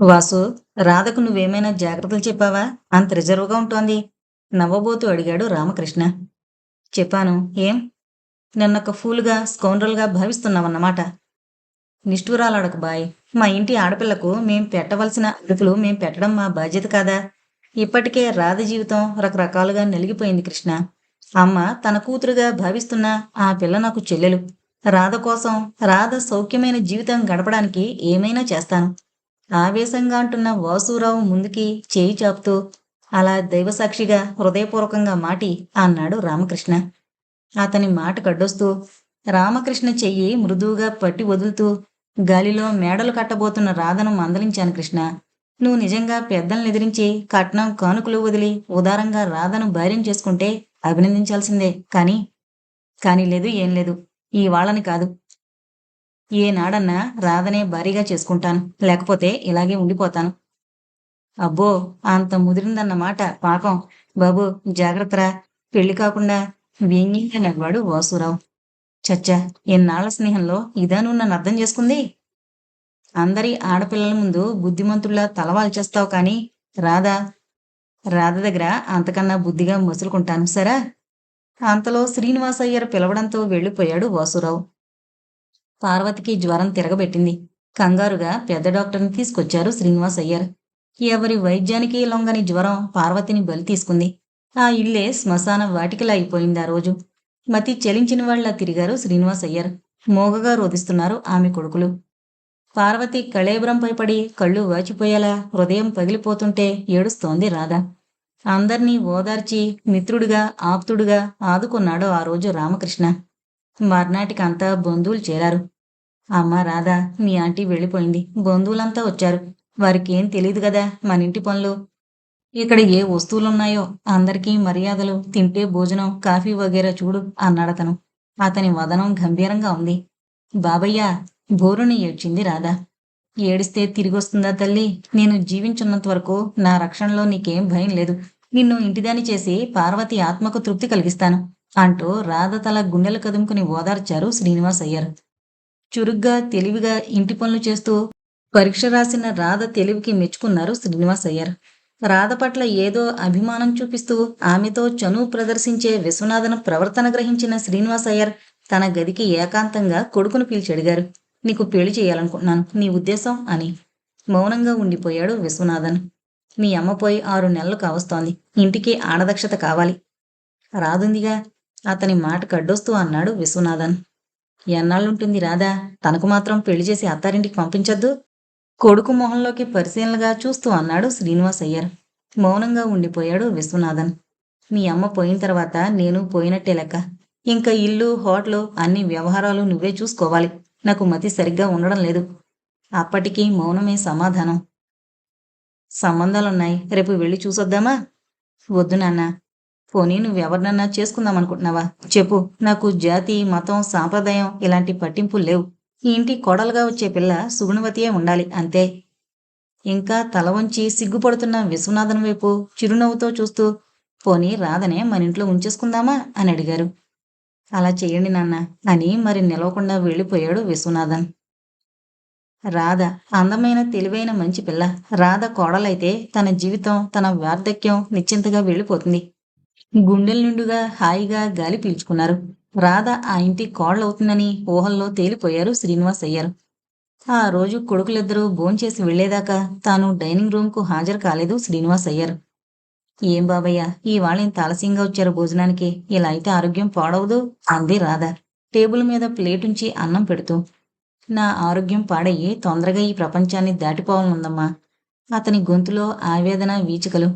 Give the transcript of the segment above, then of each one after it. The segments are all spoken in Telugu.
వాసు, రాధకు నువ్వేమైనా జాగ్రత్తలు చెప్పావా? అంత రిజర్వ్‌గా ఉంటోంది. నవ్వబోతూ అడిగాడు రామకృష్ణ. చెప్పాను. ఏం? నన్నొక ఫూలుగా, స్కౌండ్రల్‌గా భావిస్తున్నావన్నమాట. నిష్ఠూరాలడకు బాయ్. మా ఇంటి ఆడపిల్లకు మేం పెట్టవలసిన అదుపులు మేం పెట్టడం మా బాధ్యత కాదా? ఇప్పటికే రాధ జీవితం రకరకాలుగా నలిగిపోయింది కృష్ణ. అమ్మ తన కూతురుగా భావిస్తున్న ఆ పిల్ల నాకు చెల్లెలు. రాధ కోసం, రాధ సౌఖ్యమైన జీవితం గడపడానికి ఏమైనా చేస్తాను. ఆవేశంగా అంటున్న వాసూరావు ముందుకి చేయి చాపుతూ, అలా దైవసాక్షిగా హృదయపూర్వకంగా మాటి అన్నాడు రామకృష్ణ. అతని మాట కడ్డొస్తూ రామకృష్ణ చెయ్యి మృదువుగా పట్టి వదులుతూ, గాలిలో మేడలు కట్టబోతున్న రాధను మందలించాను కృష్ణ. నువ్వు నిజంగా పెద్దల్ని ఎదిరించి కట్నం కానుకలు వదిలి ఉదారంగా రాధను భార్యం చేసుకుంటే అభినందించాల్సిందే. కానీ లేదు, ఏం లేదు. ఈ వాళ్ళని కాదు. ఏనాడన్నా రాధనే భారీగా చేసుకుంటాను. లేకపోతే ఇలాగే ఉండిపోతాను. అబ్బో! అంత ముదిరిందన్నమాట పాపం. బాబూ జాగ్రత్తరా! పెళ్లి కాకుండా వ్యంగ్యంగా నవ్వాడు వాసూరావు. ఛఛ! ఇన్నాళ్ల స్నేహంలో ఇదా నువ్వు నన్నర్థం చేసుకుంది? అందరి ఆడపిల్లల ముందు బుద్ధిమంతుల్లా తల వాల్చేస్తావు కానీ, రాధ రాధ దగ్గర అంతకన్నా బుద్ధిగా మసులుకుంటాను సరా? అంతలో శ్రీనివాసయ్యర్ పిలవడంతో వెళ్ళిపోయాడు వాసూరావు. పార్వతికి జ్వరం తిరగబెట్టింది. కంగారుగా పెద్ద డాక్టర్ని తీసుకొచ్చారు శ్రీనివాసయ్యర్. ఎవరి వైద్యానికి లొంగని జ్వరం పార్వతిని బలి తీసుకుంది. ఆ ఇల్లే శ్మశాన వాటికలా అయిపోయింది ఆ రోజు. మతి చెలించిన వాళ్ళ తిరిగారు శ్రీనివాసయ్యర్. మోగగా రోదిస్తున్నారు ఆమె కొడుకులు. పార్వతి కళేబరంపై పడి కళ్ళు వాచిపోయేలా హృదయం పగిలిపోతుంటే ఏడుస్తోంది రాధ. అందర్నీ ఓదార్చి మిత్రుడిగా, ఆప్తుడుగా ఆదుకున్నాడు ఆ రోజు రామకృష్ణ. మర్నాటికంతా బంధువులు చేరారు. అమ్మా రాధా, మీ ఆంటీ వెళ్ళిపోయింది. బంధువులంతా వచ్చారు. వారికేం తెలీదు గదా మనింటి పనులు. ఇక్కడ ఏ వస్తువులున్నాయో అందరికీ మర్యాదలు, తింటే భోజనం, కాఫీ వగైరా చూడు అన్నాడతను. అతని వదనం గంభీరంగా ఉంది. బాబయ్యా! బోరున ఏడ్చింది రాధ. ఏడిస్తే తిరిగొస్తుందా తల్లి? నేను జీవించున్నంత వరకు నా రక్షణలో నీకేం భయం లేదు. నిన్ను ఇంటిదాని చేసి పార్వతి ఆత్మకు తృప్తి కలిగిస్తాను అంటూ రాధ తల గుండెలు కదుముకుని ఓదార్చారు శ్రీనివాసయ్యర్. చురుగ్గా, తెలివిగా ఇంటి పనులు చేస్తూ పరీక్ష రాసిన రాధ తెలివికి మెచ్చుకున్నారు శ్రీనివాసయ్యర్. రాధ పట్ల ఏదో అభిమానం చూపిస్తూ ఆమెతో చనువు ప్రదర్శించే విశ్వనాథన్ ప్రవర్తన గ్రహించిన శ్రీనివాసయ్యర్ తన గదికి ఏకాంతంగా కొడుకును పిలిచి అడిగారు. నీకు పెళ్లి చేయాలనుకుంటున్నాను. నీ ఉద్దేశం అని. మౌనంగా ఉండిపోయాడు విశ్వనాథన్. మీ అమ్మ పోయి 6 నెలలు కావస్తోంది. ఇంటికి ఆడదక్షత కావాలి. రాదుందిగా అతని మాట కడ్డొస్తూ అన్నాడు విశ్వనాథన్. ఎన్నాళ్ళుంటుంది రాధా? తనకు మాత్రం పెళ్లి చేసి అత్తారింటికి పంపించొద్దు? కొడుకు మొహంలోకి పరిశీలనగా చూస్తూ అన్నాడు శ్రీనివాసయ్యర్. మౌనంగా ఉండిపోయాడు విశ్వనాథన్. మీ అమ్మ పోయిన తర్వాత నేను పోయినట్టే లెక్క. ఇంకా ఇల్లు, హోటలు అన్ని వ్యవహారాలు నువ్వే చూసుకోవాలి. నాకు మతి సరిగ్గా ఉండడం లేదు. అప్పటికీ మౌనమే సమాధానం. సంబంధాలున్నాయి. రేపు వెళ్ళి చూసొద్దామా? వద్దు నాన్న. పోనీ నువ్వెవరినన్నా చేసుకుందామనుకుంటున్నావా? చెప్పు. నాకు జాతి, మతం, సాంప్రదాయం ఇలాంటి పట్టింపులు లేవు. ఈ ఇంటి కోడలుగా వచ్చే పిల్ల సుగుణవతియే ఉండాలి అంతే. ఇంకా తల వంచి సిగ్గుపడుతున్న విశ్వనాథన్ వైపు చిరునవ్వుతో చూస్తూ, పోనీ రాధనే మనింట్లో ఉంచేసుకుందామా అని అడిగారు. అలా చెయ్యండి నాన్న అని మరి నిలవకుండా వెళ్ళిపోయాడు విశ్వనాథన్. రాధ అందమైన, తెలివైన మంచి పిల్ల. రాధ కోడలైతే తన జీవితం, తన వార్ధక్యం నిశ్చింతగా వెళ్ళిపోతుంది. గుండెల నిండుగా హాయిగా గాలి పీల్చుకున్నారు. రాధ ఆ ఇంటి కోడలవుతుందని ఊహల్లో తేలిపోయారు శ్రీనివాసయ్యర్. ఆ రోజు కొడుకులిద్దరూ భోంచేసి వెళ్లేదాకా తాను డైనింగ్ రూమ్కు హాజరు కాలేదు శ్రీనివాసయ్యర్. ఏం బాబయ్య, ఇవాళింత ఆలస్యంగా వచ్చారు భోజనానికి. ఇలా అయితే ఆరోగ్యం పాడవదు అంది రాధ టేబుల్ మీద ప్లేటుంచి అన్నం పెడుతూ. నా ఆరోగ్యం పాడయ్యి తొందరగా ఈ ప్రపంచాన్ని దాటిపోవాలనుందమ్మా. అతని గొంతులో ఆవేదన వీచికలు.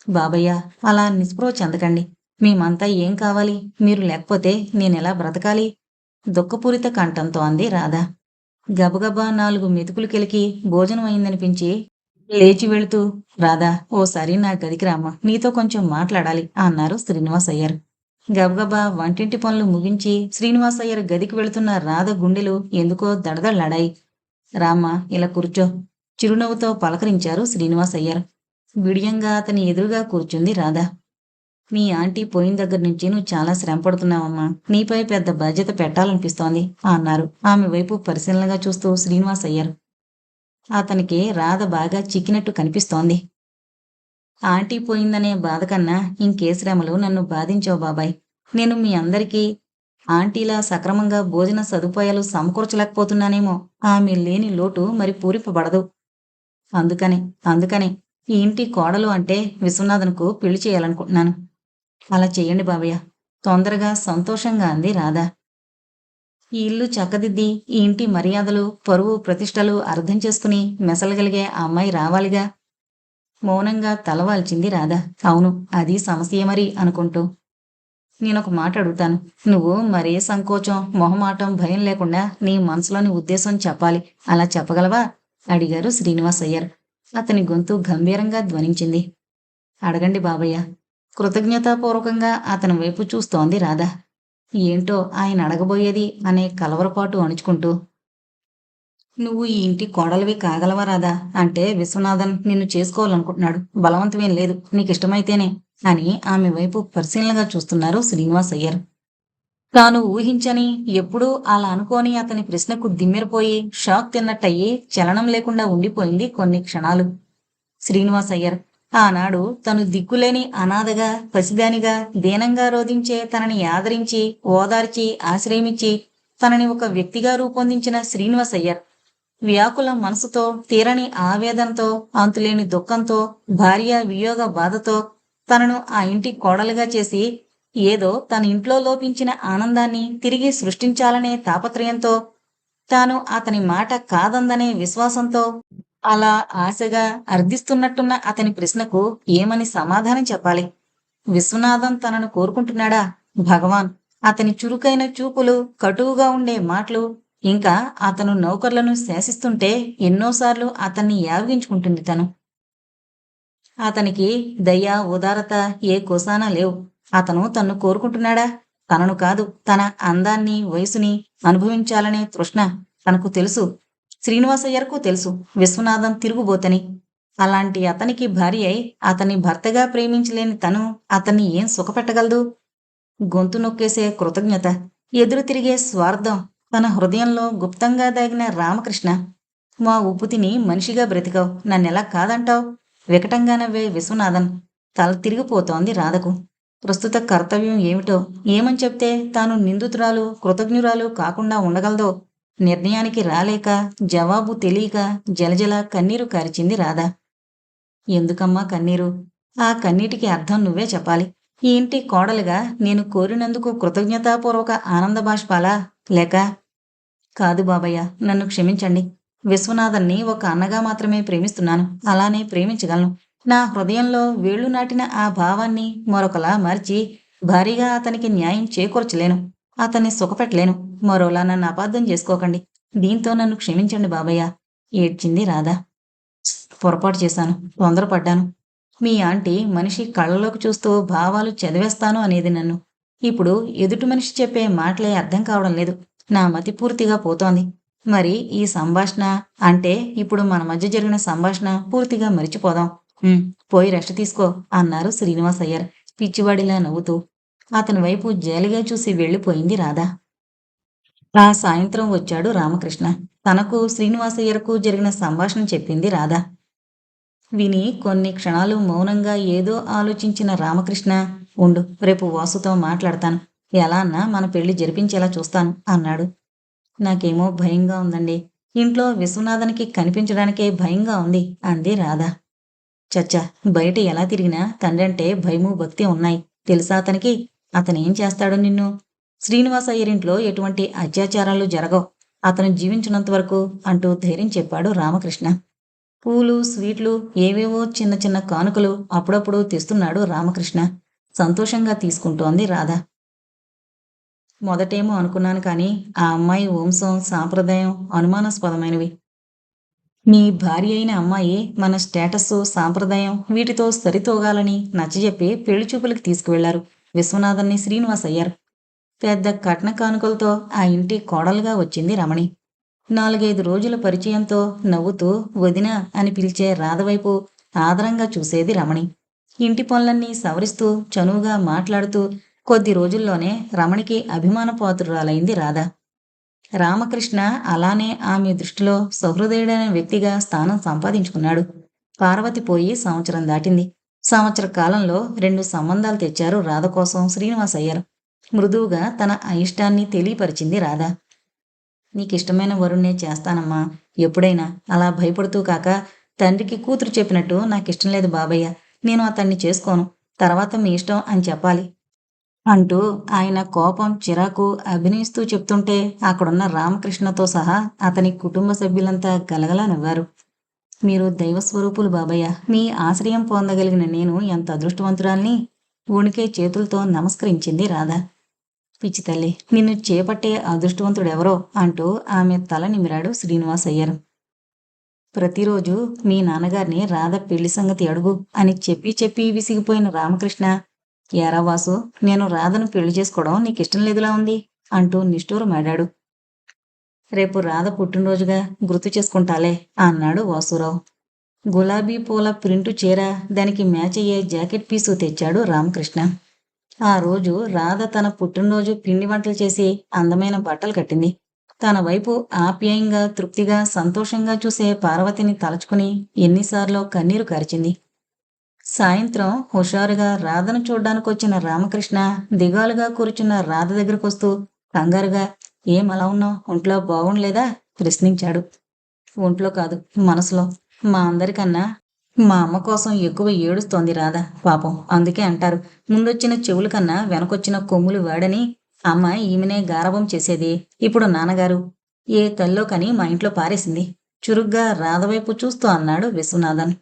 బాబయ్య, అలా నిస్పృహ చెందకండి. మేమంతా ఏం కావాలి? మీరు లేకపోతే నేనెలా బ్రతకాలి? దుఃఖపూరిత కంఠంతో అంది రాధ. గబగబా 4 మెతుకులు కెలికి భోజనం అయిందనిపించి లేచి వెళుతూ, రాధా, ఓసారి నా గదికి రామ్మా, నీతో కొంచెం మాట్లాడాలి అన్నారు శ్రీనివాసయ్యర్. గబగబా వంటింటి పనులు ముగించి శ్రీనివాసయ్యర్ గదికి వెళుతున్న రాధ గుండెలు ఎందుకో దడదళ్లాడాయి. రామ్మా, ఇలా కూర్చో చిరునవ్వుతో పలకరించారు శ్రీనివాసయ్యర్. విడియంగా అతని ఎదురుగా కూర్చుంది రాధ. మీ ఆంటీ పోయిన దగ్గర నుంచి నువ్వు చాలా శ్రమ పడుతున్నావమ్మా. నీపై పెద్ద బాధ్యత పెట్టాలనిపిస్తోంది అన్నారు ఆమె వైపు పరిశీలనగా చూస్తూ శ్రీనివాసయ్యర్. అతనికి రాధ బాగా చిక్కినట్టు కనిపిస్తోంది. ఆంటీ పోయిందనే బాధ కన్నా ఇంకే శ్రమలు నన్ను బాధించవు బాబాయ్. నేను మీ అందరికీ ఆంటీలా సక్రమంగా భోజన సదుపాయాలు సమకూర్చలేకపోతున్నానేమో. ఆమె లేని లోటు మరి పూరింపబడదు. అందుకని అందుకని ఈ ఇంటి కోడలు అంటే విశ్వనాథన్కు పెళ్లి చేయాలనుకుంటున్నాను. అలా చెయ్యండి బాబయ్య, తొందరగా సంతోషంగా అంది రాధ. ఈ ఇల్లు చక్కదిద్ది ఈ ఇంటి మర్యాదలు, పరువు, ప్రతిష్టలు అర్థం చేసుకుని మెసలగలిగే ఆ అమ్మాయి రావాలిగా. మౌనంగా తలవాల్చింది రాధ. అవును, అది సమస్య మరి అనుకుంటూ. నేనొక మాట అడుగుతాను. నువ్వు మరే సంకోచం, మొహమాటం, భయం లేకుండా నీ మనసులోని ఉద్దేశం చెప్పాలి. అలా చెప్పగలవా? అడిగారు శ్రీనివాసయ్యర్. అతని గొంతు గంభీరంగా ధ్వనించింది. అడగండి బాబయ్య. కృతజ్ఞతాపూర్వకంగా అతని వైపు చూస్తోంది రాధ. ఏంటో ఆయన అడగబోయేది అనే కలవరపాటు అణుచుకుంటూ. నువ్వు ఈ ఇంటి కోడలివి కాగలవా రాధా? అంటే విశ్వనాథన్ నిన్ను చేసుకోవాలనుకుంటున్నాడు. బలవంతమేం లేదు, నీకిష్టమైతేనే అని ఆమె వైపు పరిశీలనగా చూస్తున్నారు శ్రీనివాసయ్యర్. తాను ఊహించని, ఎప్పుడూ అలా అనుకోని అతని ప్రశ్నకు దిమ్మెరపోయి షాక్ తిన్నట్టయి చలనం లేకుండా ఉండిపోయింది కొన్ని క్షణాలు. శ్రీనివాసయ్యర్ ఆనాడు తను దిక్కులేని అనాథగా, పసిదానిగా, దీనంగా రోధించే తనని ఆదరించి, ఓదార్చి, ఆశ్రయమిచ్చి తనని ఒక వ్యక్తిగా రూపొందించిన శ్రీనివాసయ్యర్ వ్యాకుల మనసుతో, తీరని ఆవేదనతో, అంతులేని దుఃఖంతో, భార్య వియోగ బాధతో తనను ఆ ఇంటి కోడలుగా చేసి ఏదో తన ఇంట్లో లోపించిన ఆనందాన్ని తిరిగి సృష్టించాలనే తాపత్రయంతో, తాను అతని మాట కాదందనే విశ్వాసంతో అలా ఆశగా అర్థిస్తున్నట్టున్న అతని ప్రశ్నకు ఏమని సమాధానం చెప్పాలి? విశ్వనాథన్ తనను కోరుకుంటున్నాడా? భగవాన్! అతని చురుకైన చూపులు, కటువుగా ఉండే మాటలు, ఇంకా అతను నౌకర్లను శాసిస్తుంటే ఎన్నోసార్లు అతన్ని యావగించుకుంటుంది తను. అతనికి దయ, ఉదారత ఏ కోసానా లేవు. అతను తన్ను కోరుకుంటున్నాడా? తనను కాదు, తన అందాన్ని, వయసుని అనుభవించాలనే తృష్ణ తనకు తెలుసు. శ్రీనివాసయ్యర్కు తెలుసు విశ్వనాథం తిరుగుబోతని. అలాంటి అతనికి భార్య అయి అతన్ని భర్తగా ప్రేమించలేని తను అతన్ని ఏం సుఖపెట్టగలదు? గొంతు నొక్కేసే కృతజ్ఞత, ఎదురు తిరిగే స్వార్థం, తన హృదయంలో గుప్తంగా దాగిన రామకృష్ణ. మా ఉప్పు తిని మనిషిగా బ్రతికావు, నన్నెలా కాదంటావు? వికటంగా నవ్వే విశ్వనాథన్. తల తిరిగిపోతోంది రాధకు. ప్రస్తుత కర్తవ్యం ఏమిటో, ఏమని చెప్తే తాను నిందితురాలు, కృతజ్ఞురాలు కాకుండా ఉండగలదో నిర్ణయానికి రాలేక, జవాబు తెలియక జలజల కన్నీరు కారిచింది రాధ. ఎందుకమ్మా కన్నీరు? ఆ కన్నీటికి అర్థం నువ్వే చెప్పాలి. ఈ ఇంటి కోడలుగా నేను కోరినందుకు కృతజ్ఞతాపూర్వక ఆనంద బాష్పాలా, లేక? కాదు బాబయ్య, నన్ను క్షమించండి. విశ్వనాథన్ని ఒక అన్నగా మాత్రమే ప్రేమిస్తున్నాను. అలానే ప్రేమించగలను. నా హృదయంలో వేళ్లు నాటిన ఆ భావాన్ని మరొకలా మార్చి భారీగా అతనికి న్యాయం చేకూర్చలేను. అతన్ని సుఖపెట్టలేను. మరోలా నన్ను అపార్థం చేసుకోకండి. దీంతో నన్ను క్షమించండి బాబయ్య, ఏడ్చింది రాధ. పొరపాటు చేశాను, తొందరపడ్డాను. మీ ఆంటీ మనిషి కళ్ళలోకి చూస్తూ భావాలు చదివేస్తాను అనేది నన్ను. ఇప్పుడు ఎదుటి మనిషి చెప్పే మాటలే అర్థం కావడం లేదు. నా మతి పూర్తిగా పోతోంది. మరి ఈ సంభాషణ అంటే ఇప్పుడు మన మధ్య జరిగిన సంభాషణ పూర్తిగా మరిచిపోదాం. పోయి రెస్ట్ తీసుకో అన్నారు శ్రీనివాసయ్యర్ పిచ్చివాడిలా నవ్వుతూ. అతని వైపు జాలిగా చూసి వెళ్ళిపోయింది రాధ. ఆ సాయంత్రం వచ్చాడు రామకృష్ణ. తనకు శ్రీనివాసయ్యర్కు జరిగిన సంభాషణ చెప్పింది రాధ. విని కొన్ని క్షణాలు మౌనంగా ఏదో ఆలోచించిన రామకృష్ణ, ఉండు, రేపు వాసుతో మాట్లాడతాను. ఎలా అన్నా మన పెళ్లి జరిపించేలా చూస్తాను అన్నాడు. నాకేమో భయంగా ఉందండి. ఇంట్లో విశ్వనాథనికి కనిపించడానికే భయంగా ఉంది అంది రాధ. చచ్చా, బయట ఎలా తిరిగినా తండ్రంటే భయము, భక్తి ఉన్నాయి. తెలుసా అతనికి? అతనేం చేస్తాడో నిన్ను? శ్రీనివాసయ్యరింట్లో ఎటువంటి అత్యాచారాలు జరగవు. అతను జీవించినంత వరకు అంటూ ధైర్యం చెప్పాడు రామకృష్ణ. పూలు, స్వీట్లు, ఏవేవో చిన్న చిన్న కానుకలు అప్పుడప్పుడు తెస్తున్నాడు రామకృష్ణ. సంతోషంగా తీసుకుంటోంది రాధ. మొదటేమో అనుకున్నాను కానీ ఆ అమ్మాయి వంశం, సాంప్రదాయం అనుమానాస్పదమైనవి. నీ భార్య అయిన అమ్మాయి మన స్టేటస్సు, సాంప్రదాయం వీటితో సరితూగాలని నచ్చజెప్పి పెళ్లి చూపులకు తీసుకువెళ్లారు విశ్వనాథన్ని శ్రీనివాసయ్యర్. పెద్ద కట్న కానుకలతో ఆ ఇంటి కోడలుగా వచ్చింది రమణి. 4-5 రోజుల పరిచయంతో నవ్వుతూ వదిన అని పిలిచే రాధవైపు ఆదరంగా చూసేది రమణి. ఇంటి పనులన్నీ సవరిస్తూ చనువుగా మాట్లాడుతూ కొద్ది రోజుల్లోనే రమణికి అభిమాన పాత్రురాలైంది రాధ. రామకృష్ణ అలానే ఆమె దృష్టిలో సహృదయుడైన వ్యక్తిగా స్థానం సంపాదించుకున్నాడు. పార్వతి పోయి సంవత్సరం దాటింది. సంవత్సర కాలంలో 2 సంబంధాలు తెచ్చారు రాధ కోసం శ్రీనివాసయ్యర్. మృదువుగా తన అయిష్టాన్ని తెలియపరిచింది రాధ. నీకిష్టమైన వరుణ్ణే చేస్తానమ్మా. ఎప్పుడైనా అలా భయపడుతూ కాక, తండ్రికి కూతురు చెప్పినట్టు నాకిష్టం లేదు బాబయ్య. నేను అతన్ని చేసుకోను. తర్వాత మీ ఇష్టం అని చెప్పాలి అంటూ ఆయన కోపం, చిరాకు అభినయిస్తూ చెప్తుంటే అక్కడున్న రామకృష్ణతో సహా అతని కుటుంబ సభ్యులంతా గలగలా నవ్వారు. మీరు దైవస్వరూపులు బాబయ్య. మీ ఆశ్రయం పొందగలిగిన నేను ఎంత అదృష్టవంతురాల్ని. వణికే చేతులతో నమస్కరించింది రాధ. పిచ్చి తల్లి, నిన్ను చేపట్టే అదృష్టవంతుడెవరో అంటూ ఆమె తల నిమిరాడు శ్రీనివాసయ్యర్. ప్రతిరోజు మీ నాన్నగారిని రాధ పెళ్లి సంగతి అడుగు అని చెప్పి చెప్పి విసిగిపోయిన రామకృష్ణ, ఏరా వాసు, నేను రాధను పెళ్లి చేసుకోవడం నీకిష్టం లేదులా ఉంది అంటూ నిష్ఠూరమాడాడు. రేపు రాధ పుట్టినరోజుగా గుర్తు చేసుకుంటాలే అన్నాడు వాసురావు. గులాబీ పూల ప్రింటు చీర, దానికి మ్యాచ్ అయ్యే జాకెట్ పీసు తెచ్చాడు రామకృష్ణ. ఆ రోజు రాధ తన పుట్టినరోజు పిండి వంటలు చేసి అందమైన బట్టలు కట్టింది. తన వైపు ఆప్యాయంగా, తృప్తిగా, సంతోషంగా చూసే పార్వతిని తలచుకుని ఎన్నిసార్లో కన్నీరు కార్చింది. సాయంత్రం హుషారుగా రాధను చూడ్డానికొచ్చిన రామకృష్ణ దిగాలుగా కూర్చున్న రాధ దగ్గరకొస్తూ కంగారుగా, ఏం అలా ఉన్నావు, ఒంట్లో బాగుండలేదా ప్రశ్నించాడు. ఒంట్లో కాదు, మనసులో. మా అందరికన్నా మా అమ్మ కోసం ఎక్కువ ఏడుస్తోంది రాధ. పాపం, అందుకే అంటారు, ముందొచ్చిన చెవుల కన్నా వెనకొచ్చిన కొమ్ములు వాడని. అమ్మ ఈమెనే గారాబం చేసేది. ఇప్పుడు నాన్నగారు ఏ తల్లో కని మా ఇంట్లో పారేసింది. చురుగ్గా రాధ వైపు చూస్తూ అన్నాడు విశ్వనాథన్.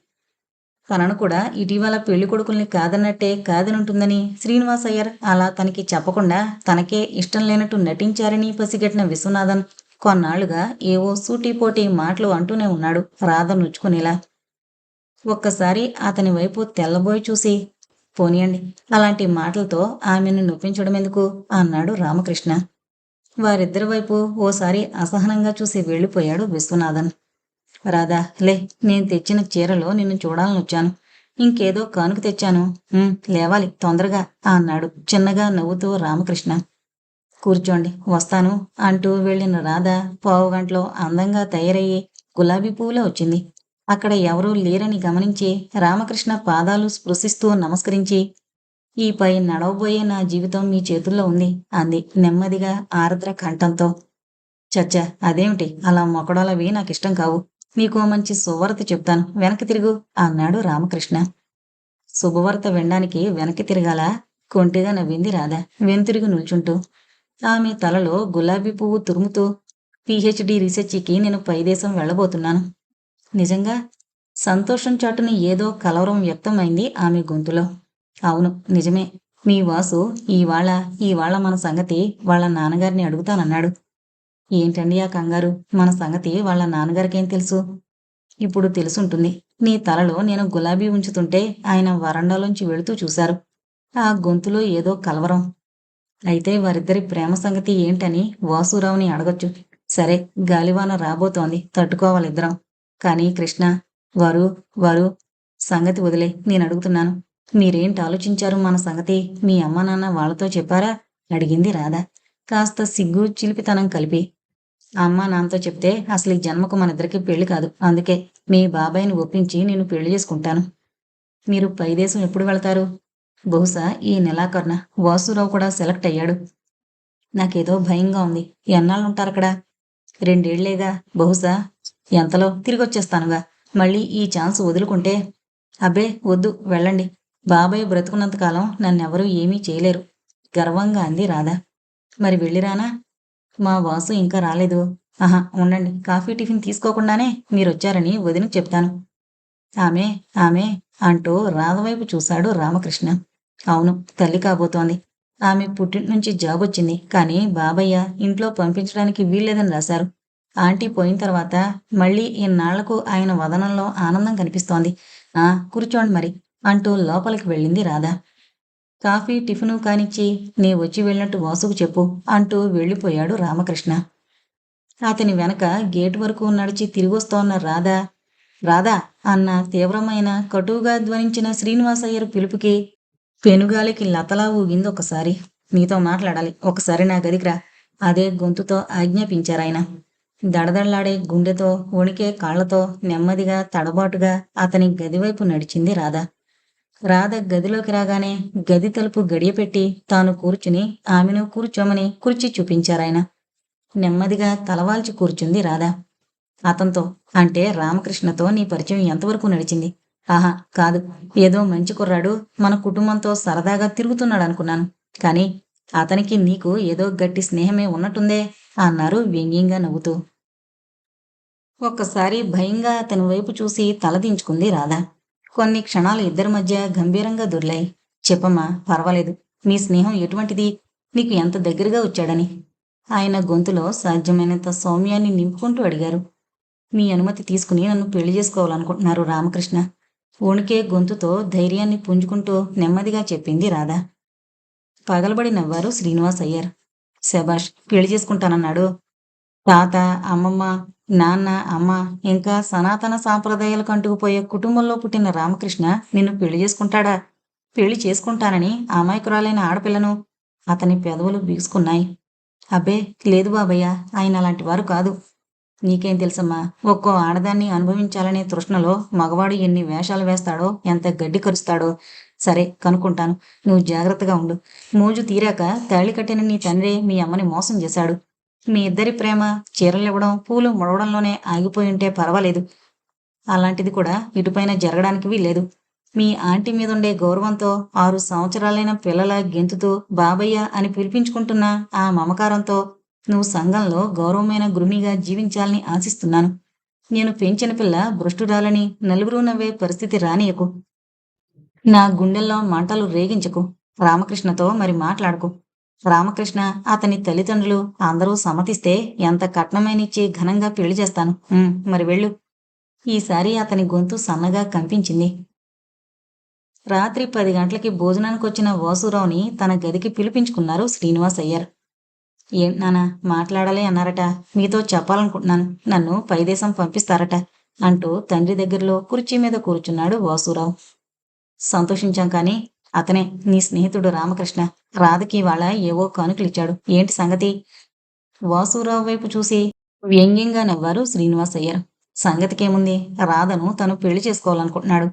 తనను కూడా ఇటీవల పెళ్లి కొడుకుల్ని కాదన్నట్టే కాదనుంటుందని శ్రీనివాసయ్యర్ అలా తనకి చెప్పకుండా తనకే ఇష్టం లేనట్టు నటించారని పసిగట్టిన విశ్వనాథన్ కొన్నాళ్లుగా ఏవో సూటిపోటీ మాటలు అంటూనే ఉన్నాడు రాధ నుచ్చుకునేలా. ఒక్కసారి అతని వైపు తెల్లబోయి చూసి, పోనీయండి, అలాంటి మాటలతో ఆమెను నొప్పించడం ఎందుకు అన్నాడు రామకృష్ణ. వారిద్దరి వైపు ఓసారి అసహనంగా చూసి వెళ్ళిపోయాడు విశ్వనాథన్. రాధా, లే, నేను తెచ్చిన చీరలో నిన్ను చూడాలనొచ్చాను. ఇంకేదో కానుక తెచ్చాను. లేవాలి తొందరగా అన్నాడు చిన్నగా నవ్వుతూ రామకృష్ణ. కూర్చోండి, వస్తాను అంటూ వెళ్ళిన రాధ పావుగంటలో అందంగా తయారయ్యి గులాబీ పువ్వులో వచ్చింది. అక్కడ ఎవరూ లేరని గమనించి రామకృష్ణ పాదాలు స్పృశిస్తూ నమస్కరించి, ఈపై నడవబోయే నా జీవితం మీ చేతుల్లో ఉంది అంది నెమ్మదిగా ఆర్ద్ర కంఠంతో. చచ్చా, అదేమిటి, అలా మొకడాలవి నాకిష్టం కావు. నీకో మంచి శుభవార్త చెప్తాను, వెనక్కి తిరుగు అన్నాడు రామకృష్ణ. శుభవార్త వినడానికి వెనక్కి తిరగాలా? కొంటిగా నవ్వింది రాధ వెనుతిరిగి నిల్చుంటూ. ఆమె తలలో గులాబీ పువ్వు తురుముతూ, పిహెచ్డి రీసెర్చికి నేను పైదేశం వెళ్ళబోతున్నాను. నిజంగా? సంతోషం చాటుని ఏదో కలవరం వ్యక్తమైంది ఆమె గొంతులో. అవును, నిజమే. మీ వాసు ఇవాళ మన సంగతి వాళ్ళ నాన్నగారిని అడుగుతానన్నాడు. ఏంటండి ఆ కంగారు? మన సంగతి వాళ్ళ నాన్నగారికేం తెలుసు? ఇప్పుడు తెలుసుంటుంది. నీ తలలో నేను గులాబీ ఉంచుతుంటే ఆయన వరండాలోంచి వెళుతూ చూశారు. ఆ గొంతులో ఏదో కలవరం. అయితే వారిద్దరి ప్రేమ సంగతి ఏంటని వాసురావుని అడగొచ్చు. సరే, గాలివాన రాబోతోంది, తట్టుకోవాలిద్దరం. కానీ కృష్ణ, వారు సంగతి వదిలే, నేను అడుగుతున్నాను. మీరేంటి ఆలోచించారు మన సంగతి? మీ అమ్మ నాన్న వాళ్ళతో చెప్పారా అడిగింది రాధ కాస్త సిగ్గు చిలిపితనం కలిపి. అమ్మ నాన్నతో చెప్తే అసలు ఈ జన్మకు మనిద్దరికి పెళ్లి కాదు. అందుకే మీ బాబాయిని ఒప్పించి నేను పెళ్లి చేసుకుంటాను. మీరు పైదేశం ఎప్పుడు వెళతారు? బహుశా ఈ నెలాఖరున. వాసురావు కూడా సెలెక్ట్ అయ్యాడు. నాకేదో భయంగా ఉంది. ఎన్నాళ్ళుంటారు అక్కడ? 2 ఏళ్లేగా. బహుశా ఎంతలో తిరిగొచ్చేస్తానుగా. మళ్ళీ ఈ ఛాన్స్ వదులుకుంటే. అబ్బే వద్దు, వెళ్ళండి. బాబాయ్ బ్రతుకున్నంతకాలం నన్నెవరూ ఏమీ చేయలేరు గర్వంగా అంది రాధ. మరి వెళ్ళిరానా? మా వాసు ఇంకా రాలేదు. ఆహా, ఉండండి, కాఫీ టిఫిన్ తీసుకోకుండానే మీరొచ్చారని వదినకు చెప్తాను. ఆమె ఆమె అంటూ రాధ వైపు చూశాడు రామకృష్ణ. అవును, తల్లి కాబోతోంది. ఆమె పుట్టింటి నుంచి జాబ్ వచ్చింది, కానీ బాబయ్య ఇంట్లో పంపించడానికి వీల్లేదని రాశారు. ఆంటీ పోయిన తర్వాత మళ్ళీ ఇన్నాళ్లకు ఆయన వదనంలో ఆనందం కనిపిస్తోంది. కూర్చోండి మరి అంటూ లోపలికి వెళ్ళింది రాధ. కాఫీ టిఫిను కానిచ్చి నీ వచ్చి వెళ్ళినట్టు వాసుకు చెప్పు అంటూ వెళ్ళిపోయాడు రామకృష్ణ. అతని వెనక గేటు వరకు నడిచి తిరిగొస్తోన్న రాధా అన్న తీవ్రమైన కటువుగా ధ్వనించిన శ్రీనివాసయ్యర్ పిలుపుకి పెనుగాలికి లతలా ఊగింది ఒకసారి. నీతో మాట్లాడాలి, ఒకసారి నా గదికి రా. అదే గొంతుతో ఆజ్ఞాపించారాయన. దడదళ్లాడే గుండెతో, వణికే కాళ్లతో నెమ్మదిగా, తడబాటుగా అతని గదివైపు నడిచింది రాధ. రాధ గదిలోకి రాగానే గది తలుపు గడియపెట్టి తాను కూర్చుని ఆమెను కూర్చోమని కుర్చీ చూపించారాయన. నెమ్మదిగా తలవాల్చి కూర్చుంది రాధ. అతనితో, అంటే రామకృష్ణతో నీ పరిచయం ఎంతవరకు నడిచింది? ఆహా, కాదు. ఏదో మంచి కుర్రాడు మన కుటుంబంతో సరదాగా తిరుగుతున్నాడనుకున్నాను. కాని అతనికి నీకు ఏదో గట్టి స్నేహమే ఉన్నట్టుందే అన్నారు వ్యంగ్యంగా నవ్వుతూ. ఒక్కసారి భయంగా అతని వైపు చూసి తలదించుకుంది రాధ. కొన్ని క్షణాలు ఇద్దరి మధ్య గంభీరంగా దొర్లాయి. చెప్పమ్మా, పర్వాలేదు. మీ స్నేహం ఎటువంటిది? నీకు ఎంత దగ్గరగా వచ్చాడని ఆయన గొంతులో సాధ్యమైనంత సౌమ్యాన్ని నింపుకుంటూ అడిగారు. మీ అనుమతి తీసుకుని నన్ను పెళ్లి చేసుకోవాలనుకుంటున్నారు రామకృష్ణ. వణికే గొంతుతో ధైర్యాన్ని పుంజుకుంటూ నెమ్మదిగా చెప్పింది రాధ. పగలబడి నవ్వారు శ్రీనివాస్ అయ్యర్. శభాష్, పెళ్లి చేసుకుంటానన్నాడు. తాత, అమ్మమ్మ, నాన్న, అమ్మ, ఇంకా సనాతన సాంప్రదాయాలకు అంటుకుపోయే కుటుంబంలో పుట్టిన రామకృష్ణ నిన్ను పెళ్లి చేసుకుంటాడా? పెళ్లి చేసుకుంటానని అమాయకురాలైన ఆడపిల్లను అతని పెదవులు బిగుసుకున్నాయి. అబ్బే, లేదు బాబయ్య, ఆయన అలాంటి వారు కాదు. నీకేం తెలుసమ్మా, ఒక్కో ఆడదాన్ని అనుభవించాలనే తృష్ణలో మగవాడు ఎన్ని వేషాలు వేస్తాడో, ఎంత గడ్డి కరుస్తాడో. సరే, కనుక్కుంటాను. నువ్వు జాగ్రత్తగా ఉండు. మోజు తీరాక తాళి కట్టిన నీ తండ్రి మీ అమ్మని మోసం చేశాడు. మీ ఇద్దరి ప్రేమ చీరలివ్వడం, పూలు ముడవడంలోనే ఆగిపోయి ఉంటే పర్వాలేదు. అలాంటిది కూడా ఇటుపైన జరగడానికి వీల్లేదు. మీ ఆంటీ మీదుండే గౌరవంతో 6 సంవత్సరాలైన పిల్లల గెంతుతూ బాబయ్య అని పిలిపించుకుంటున్న ఆ మమకారంతో నువ్వు సంఘంలో గౌరవమైన గృహిణిగా జీవించాలని ఆశిస్తున్నాను. నేను పెంచిన పిల్ల భ్రష్టురాలని నలుగురు నవ్వే పరిస్థితి రానియకు. నా గుండెల్లో మంటలు రేగించకు. రామకృష్ణతో మరి మాట్లాడకు. రామకృష్ణ, అతని తల్లిదండ్రులు అందరూ సమ్మతిస్తే ఎంత కట్నమైనిచ్చి ఘనంగా పెళ్లి చేస్తాను. మరి వెళ్ళు. ఈసారి అతని గొంతు సన్నగా కంపించింది. రాత్రి 10 గంటలకి భోజనానికొచ్చిన వాసురావుని తన గదికి పిలిపించుకున్నారు శ్రీనివాస్ అయ్యర్. ఏంటి నాన్న, మాట్లాడాలి అన్నారట. మీతో చెప్పాలనుకుంటున్నాను. నన్ను పైదేశం పంపిస్తారట అంటూ తండ్రి దగ్గరలో కుర్చీ మీద కూర్చున్నాడు వాసురావు. సంతోషించాం కానీ అతనే నీ స్నేహితుడు రామకృష్ణ. రాధకి ఇవాళ ఏవో కానుకలిచ్చాడు. ఏంటి సంగతి? వాసురావు వైపు చూసి వ్యంగ్యంగా నవ్వారు శ్రీనివాస్ అయ్యర్. సంగతికేముంది, రాధను తను పెళ్లి చేసుకోవాలనుకుంటున్నాడు.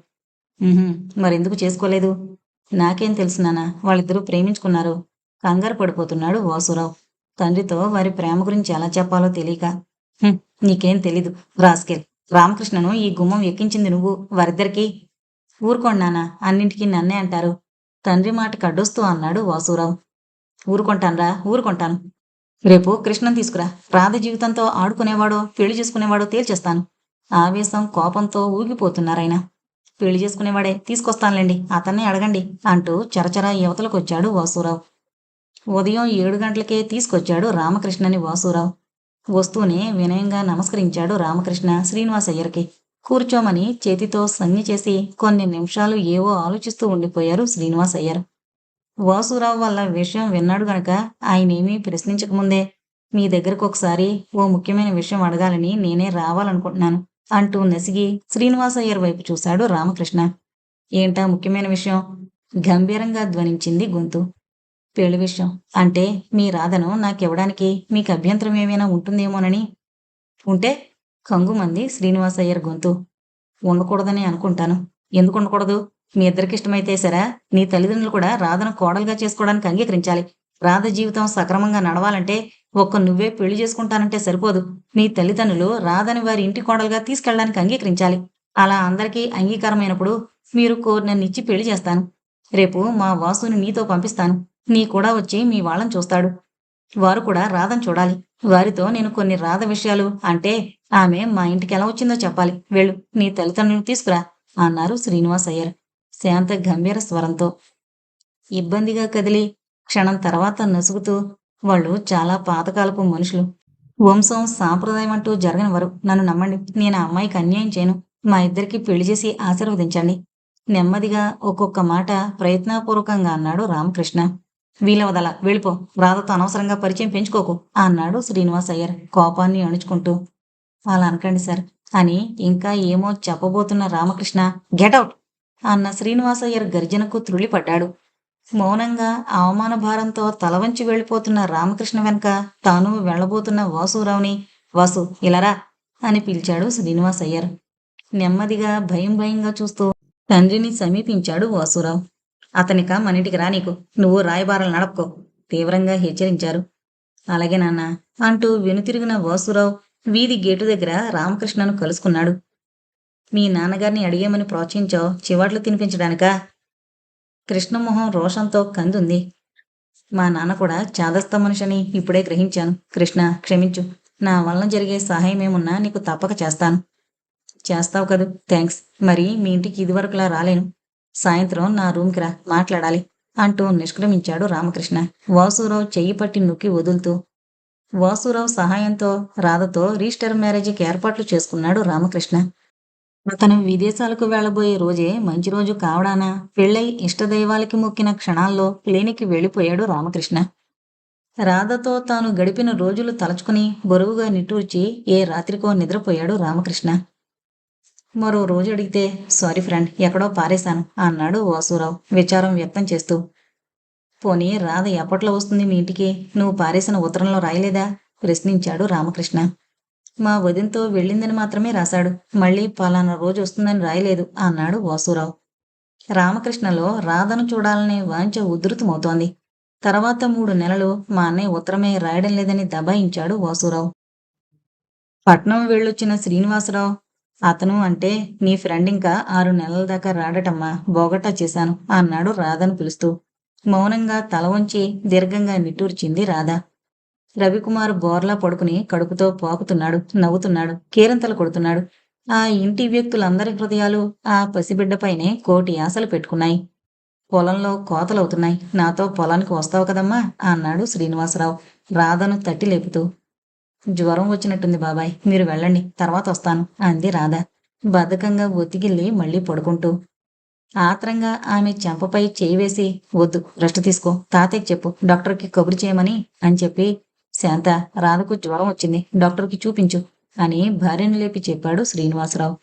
మరెందుకు చేసుకోలేదు? నాకేం తెలుసు నాన్న, వాళ్ళిద్దరూ ప్రేమించుకున్నారు. కంగారు పడిపోతున్నాడు వాసురావు. తండ్రితో వారి ప్రేమ గురించి ఎలా చెప్పాలో తెలియక. నీకేం తెలీదు రాస్కెల్. రామకృష్ణను ఈ గుమ్మం ఎక్కించింది నువ్వు. వారిద్దరికీ ఊరుకోండి నాన్న, అన్నింటికీ నన్నే అంటారు. తండ్రి మాట కడ్డొస్తూ అన్నాడు వాసురావు. ఊరుకుంటాన్రా, ఊరుకుంటాను. రేపు కృష్ణను తీసుకురా. రాధ జీవితంతో ఆడుకునేవాడో పెళ్లి చేసుకునేవాడో తేల్చేస్తాను. ఆవేశం కోపంతో ఊగిపోతున్నారాయన. పెళ్లి చేసుకునేవాడే, తీసుకొస్తానులేండి, అతన్నే అడగండి అంటూ చరచరా యువతలకొచ్చాడు వాసురావు. ఉదయం 7 గంటలకే తీసుకొచ్చాడు రామకృష్ణని వాసురావు. వస్తూనే వినయంగా నమస్కరించాడు రామకృష్ణ శ్రీనివాస్ అయ్యర్కి. కూర్చోమని చేతితో సంజ్ఞ చేసి కొన్ని నిమిషాలు ఏవో ఆలోచిస్తూ ఉండిపోయారు శ్రీనివాస్ అయ్యర్. వాసురావు వల్ల విషయం విన్నాడు గనక ఆయనేమీ ప్రశ్నించకముందే, మీ దగ్గరకు ఒకసారి ఓ ముఖ్యమైన విషయం అడగాలని నేనే రావాలనుకుంటున్నాను అంటూ నసిగి శ్రీనివాస్ అయ్యర్ వైపు చూశాడు రామకృష్ణ. ఏంటా ముఖ్యమైన విషయం? గంభీరంగా ధ్వనించింది గొంతు. పెళ్లి విషయం. అంటే మీ రాధను నాకివ్వడానికి మీకు అభ్యంతరం ఏమైనా ఉంటుందేమోనని. ఉంటే? కంగుమంది శ్రీనివాస్ అయ్యర్ గొంతు. ఉండకూడదని అనుకుంటాను. ఎందుకు ఉండకూడదు? మీ ఇద్దరికి ఇష్టమైతే సరా, నీ తల్లిదండ్రులు కూడా రాధను కోడలుగా చేసుకోవడానికి అంగీకరించాలి. రాధ జీవితం సక్రమంగా నడవాలంటే ఒక్క నువ్వే పెళ్లి చేసుకుంటానంటే సరిపోదు. నీ తల్లిదండ్రులు రాధని వారి ఇంటి కోడలుగా తీసుకెళ్ళడానికి అంగీకరించాలి. అలా అందరికీ అంగీకారమైనప్పుడు మీరు కోరినన్నిచ్చి పెళ్లి చేస్తాను. రేపు మా వాసుని నీతో పంపిస్తాను. నీ కూడా వచ్చి మీ వాళ్ళని చూస్తాడు. వారు కూడా రాధను చూడాలి. వారితో నేను కొన్ని రాధ విషయాలు, అంటే ఆమె మా ఇంటికి ఎలా వచ్చిందో చెప్పాలి. వెళ్ళు, నీ తల్లిదండ్రులను తీసుకురా అన్నారు శ్రీనివాస్ అయ్యర్ శాంత గంభీర స్వరంతో. ఇబ్బందిగా కదిలి క్షణం తర్వాత నసుగుతూ, వాళ్ళు చాలా పాతకాలపు మనుషులు. వంశం సాంప్రదాయం అంటూ జరగనివారు. నన్ను నమ్మండి, నేను ఆ అమ్మాయికి అన్యాయం చేయను. మా ఇద్దరికి పెళ్లి చేసి ఆశీర్వదించండి. నెమ్మదిగా ఒక్కొక్క మాట ప్రయత్నపూర్వకంగా అన్నాడు రామకృష్ణ. వీలవదల, వెళ్ళిపో. రాధతో అనవసరంగా పరిచయం పెంచుకోకు అన్నాడు శ్రీనివాస్ అయ్యర్ కోపాన్ని అణుచుకుంటూ. అలా అనకండి సార్ అని ఇంకా ఏమో చెప్పబోతున్న రామకృష్ణ, గెటౌట్ అన్న శ్రీనివాస్ అయ్యర్ గర్జనకు త్రుళ్ళిపడ్డాడు. మౌనంగా అవమాన భారంతో తల వంచి వెళ్ళిపోతున్న రామకృష్ణ వెనక తాను వెళ్ళబోతున్న వాసురావుని, వాసు ఇలారా అని పిలిచాడు శ్రీనివాస్ అయ్యర్. నెమ్మదిగా భయం భయంగా చూస్తూ తండ్రిని సమీపించాడు వాసురావు. అతనిక మనింటికి రా నీకు, నువ్వు రాయబారాలు నడపకో తీవ్రంగా హెచ్చరించారు. అలాగే నాన్న అంటూ వెనుతిరిగిన వాసురావు వీధి గేటు దగ్గర రామకృష్ణను కలుసుకున్నాడు. మీ నాన్నగారిని అడిగేమని ప్రోత్సహించావు, చివాట్లు తినిపించడానికా? కృష్ణమొహం రోషంతో కందుంది. మా నాన్న కూడా చాదస్త మనిషని ఇప్పుడే గ్రహించాను. కృష్ణ క్షమించు. నా వలన జరిగే సహాయమేమున్నా నీకు తప్పక చేస్తాను. చేస్తావు కదూ, థ్యాంక్స్. మరి మీ ఇంటికి ఇదివరకులా రాలేను. సాయంత్రం నా రూమ్కి రా, మాట్లాడాలి అంటూ నిష్క్రమించాడు రామకృష్ణ, వాసురావు చెయ్యి పట్టి నొక్కి వదులుతూ. వాసురావు సహాయంతో రాధతో రిజిస్టర్ మ్యారేజీకి ఏర్పాట్లు చేసుకున్నాడు రామకృష్ణ. అతను విదేశాలకు వెళ్లబోయే రోజే మంచి రోజు కావడాన పెళ్ళై ఇష్టదైవాలకి మొక్కిన క్షణాల్లో లేనికి వెళ్ళిపోయాడు రామకృష్ణ. రాధతో తాను గడిపిన రోజులు తలచుకుని బరువుగా నిట్టూర్చి ఏ రాత్రికో నిద్రపోయాడు రామకృష్ణ. మరో రోజు అడిగితే సారీ ఫ్రెండ్, ఎక్కడో పారేశాను అన్నాడు వాసురావు విచారం వ్యక్తం చేస్తూ. పోనీ రాధ ఎప్పట్లో వస్తుంది మీ ఇంటికి? నువ్వు పారేసిన ఉత్తరంలో రాయలేదా? ప్రశ్నించాడు రామకృష్ణ. మా వదినతో వెళ్ళిందని మాత్రమే రాశాడు, మళ్ళీ పలానా రోజు వస్తుందని రాయలేదు అన్నాడు వాసురావు. రామకృష్ణలో రాధను చూడాలనే వాంఛ ఉధృతమవుతోంది. తర్వాత 3 నెలలు మా అన్నయ్య ఉత్తరమే రాయడం లేదని దబాయించాడు వాసురావు. పట్నం వెళ్ళొచ్చిన శ్రీనివాసరావు, అతను అంటే నీ ఫ్రెండ్ ఇంకా 6 నెలల దాకా రాడటమ్మా, బోగట్టా చేశాను అన్నాడు రాధను పిలుస్తూ. మౌనంగా తల వంచి దీర్ఘంగా నిట్టూర్చింది రాధ. రవికుమార్ బోర్లా పడుకుని కడుపుతో పాకుతున్నాడు, నవ్వుతున్నాడు, కేరింతలు కొడుతున్నాడు. ఆ ఇంటి వ్యక్తులందరి హృదయాలు ఆ పసిబిడ్డపైనే కోటి ఆశలు పెట్టుకున్నాయి. పొలంలో కోతలవుతున్నాయి, నాతో పొలానికి వస్తావు కదమ్మా అన్నాడు శ్రీనివాసరావు రాధను తట్టి లేపుతూ. జ్వరం వచ్చినట్టుంది బాబాయ్, మీరు వెళ్ళండి, తర్వాత వస్తాను అంది రాధ బద్ధకంగా ఒత్తిగిల్లి మళ్ళీ పడుకుంటూ. ఆత్రంగా ఆమె చెంపపై చేయి వేసి, వద్దు, రెస్ట్ తీసుకో, తాతయ్యకి చెప్పు డాక్టర్కి కబురు చేయమని అని చెప్పి, శాంత, రాధకు జ్వరం వచ్చింది, డాక్టర్కి చూపించు అని భార్యను లేపి చెప్పాడు శ్రీనివాసరావు.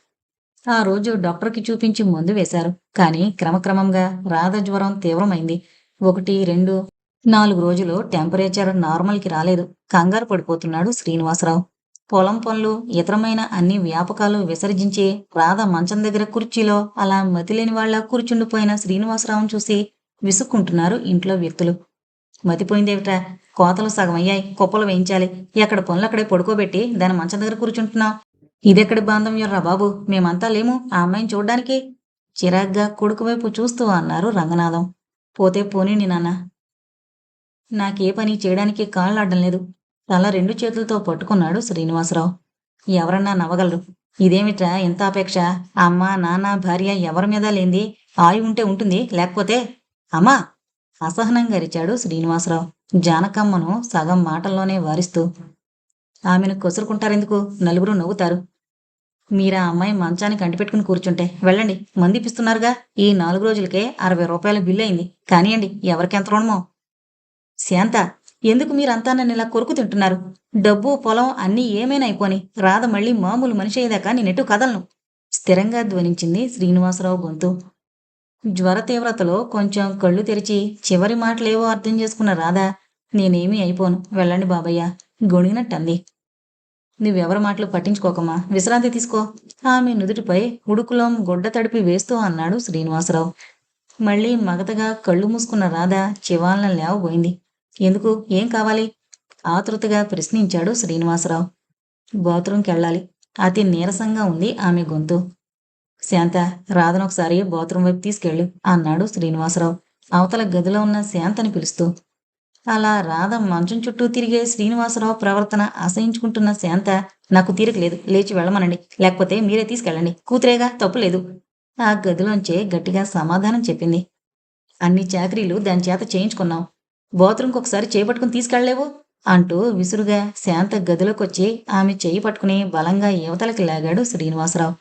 ఆ రోజు డాక్టర్కి చూపించి మందు వేశారు. కానీ క్రమక్రమంగా రాధ జ్వరం తీవ్రమైంది. 1, 2, 4 రోజులు టెంపరేచర్ నార్మల్కి రాలేదు. కంగారు పడిపోతున్నాడు శ్రీనివాసరావు. పొలం పనులు, ఇతరమైన అన్ని వ్యాపకాలు విసర్జించి రాధ మంచం దగ్గర కుర్చీలో అలా మతిలేని వాళ్ళ కూర్చుండిపోయిన శ్రీనివాసరావును చూసి విసుక్కుంటున్నారు ఇంట్లో వ్యక్తులు. మతిపోయిందేమిట్రా, కోతలు సగం అయ్యాయి, కుప్పలు వేయించాలి, ఎక్కడ పనులు అక్కడే పడుకోబెట్టి దాని మంచం దగ్గర కూర్చుంటున్నావు. ఇదెక్కడి బాంధవ్యం బాబు, మేమంతా లేము ఆ అమ్మాయిని చూడ్డానికి చిరాగ్గా కొడుకు వైపు చూస్తూ అన్నారు రంగనాథం. పోతే పోనీని నాన్న, నాకే పని చేయడానికి కాళ్ళాడ్డం లేదు. తల 2 చేతులతో పట్టుకున్నాడు శ్రీనివాసరావు. ఎవరన్నా నవ్వగలరు. ఇదేమిట్రా ఇంత అపేక్ష? అమ్మ, నాన్న, భార్య ఎవరి మీద లేంది? ఆయువు ఉంటే ఉంటుంది, లేకపోతే అమ్మా అసహనంగా అరిచాడు శ్రీనివాసరావు జానకమ్మను సగం మాటల్లోనే వారిస్తూ. ఆమెను కొసురుకుంటారెందుకు? నలుగురు నవ్వుతారు. మీరా అమ్మాయి మంచానికి అంటిపెట్టుకుని కూర్చుంటే వెళ్ళండి, మందిపిస్తున్నారుగా. ఈ 4 రోజులకే 60 రూపాయల బిల్లు అయింది. కానియండి, ఎవరికెంత రుణమో. శాంత, ఎందుకు మీరంతా నన్ను ఇలా కొరుకు తింటున్నారు? డబ్బు, పొలం అన్నీ ఏమైనా అయిపోని, రాధ మళ్ళీ మామూలు మనిషి అయ్యేదాకా నేనెటు కదలను స్థిరంగా ధ్వనించింది శ్రీనివాసరావు గొంతు. జ్వర తీవ్రతలో కొంచెం కళ్ళు తెరిచి చివరి మాటలేవో అర్థం చేసుకున్న రాధ, నేనేమీ అయిపోను, వెళ్ళండి బాబయ్య గొణిగినట్టంది. నువ్వెవరి మాటలు పట్టించుకోకమ్మా, విశ్రాంతి తీసుకో ఆమె నుదుటిపై ఉడుకులో గుడ్డ తడిపి వేస్తూ అన్నాడు శ్రీనివాసరావు. మళ్ళీ మగతగా కళ్ళు మూసుకున్న రాధ చివాలన లేవబోయింది. ఎందుకు, ఏం కావాలి ఆతృతగా ప్రశ్నించాడు శ్రీనివాసరావు. బాత్రూంకి వెళ్ళాలి. అతి నీరసంగా ఉంది ఆమె గొంతు. శాంత, రాధను ఒకసారి బాత్రూం వైపు తీసుకెళ్ళు అన్నాడు శ్రీనివాసరావు అవతల గదిలో ఉన్న శాంతని పిలుస్తూ. అలా రాధ మంచం చుట్టూ తిరిగే శ్రీనివాసరావు ప్రవర్తన అసహించుకుంటున్న శాంత, నాకు తీరికలేదు, లేచి వెళ్ళమనండి, లేకపోతే మీరే తీసుకెళ్ళండి, కూతురేగా, తప్పులేదు ఆ గదిలోంచే గట్టిగా సమాధానం చెప్పింది. అన్ని చాకరీలు దాని చేత చేయించుకున్నావు, బాత్రూంకి ఒకసారి చేపట్టుకుని తీసుకెళ్లేవు అంటూ విసురుగా శాంత గదిలోకొచ్చి ఆమె చేయి పట్టుకుని బలంగా యువతలకి లాగాడు శ్రీనివాసరావు.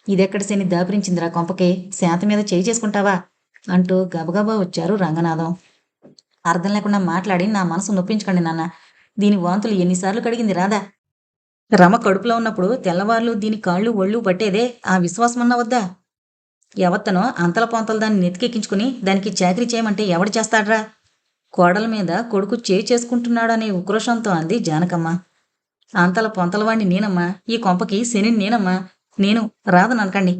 ఇదెక్కడి శని దాపురించిందిరా కొంపకి, శాంత మీద చేయి చేసుకుంటావా అంటూ గబగబా వచ్చారు రంగనాథం. అర్థం లేకుండా మాట్లాడి నా మనసు నొప్పించకండి నాన్న, దీని వాంతులు ఎన్నిసార్లు కడిగింది రాదా? రమ కడుపులో ఉన్నప్పుడు తెల్లవార్లు దీని కాళ్ళు ఒళ్ళు పట్టేదే, ఆ విశ్వాసమన్నా వద్దా? ఎవత్తనో అంతల పొంతలు దాన్ని నెత్తికెక్కించుకుని దానికి చాకరీ చేయమంటే ఎవడు చేస్తాడ్రా? కోడల మీద కొడుకు చేసుకుంటున్నాడనే ఉక్రోషంతో అంది జానకమ్మ. అంతల పొంతలవాణ్ణి నేనమ్మా, ఈ కొంపకి శనిని నేనమ్మా, నేను రాదననకండి.